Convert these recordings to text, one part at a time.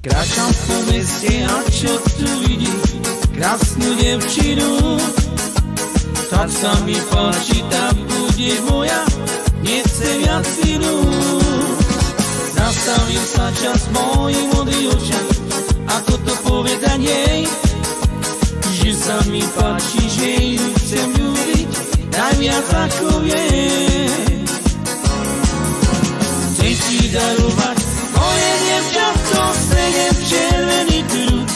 Kráčam po meste a čo tu vidím? Krásnu devčinu. Tak sa mi páči, tak budeš moja, nechcem viac inú. Zastavil sa čas v mojich modrých očiach, ako to povedať jej, že sa mi páči, že ju chcem ľúbiť najviac ako jej. Chcem ti darovať moje dievčatko, sedem červený kľúč.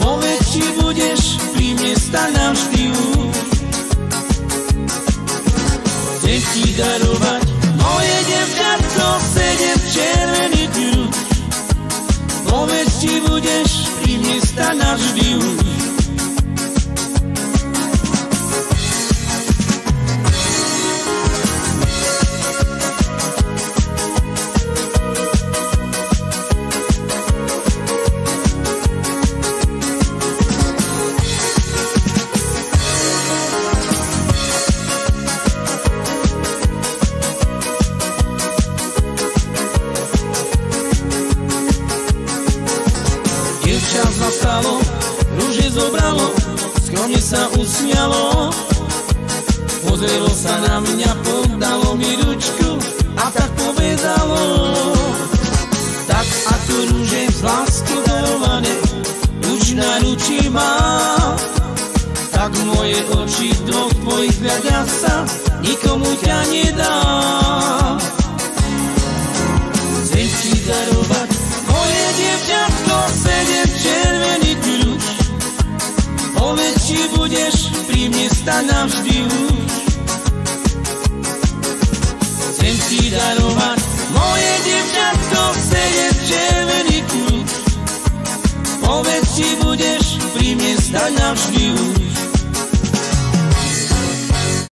Povedz, či budeš pri mne stáť navždy už. Chcem ti darovať moje dievčatko, sedem červený kľúč. Povedz, či budeš pri mne stáť navždy už. Čas nastalo, rúže zobralo, skromne sa usmialo. Pozrelo sa na mňa, podalo mi ručku a tak povedalo: tak ako rúže z lásky darované, už na ruči mám, tak moje oči do tvojich hľadiach sa nikomu ťa nedám. Chcem ti darovať moje dievčatko, sedem červený kľúč. Povedz, či budeš pri mne stáť navždy už. Chcem ti darovať moje dievčatko, sedem červený kľúč. Povedz, či budeš pri mne stáť navždy už.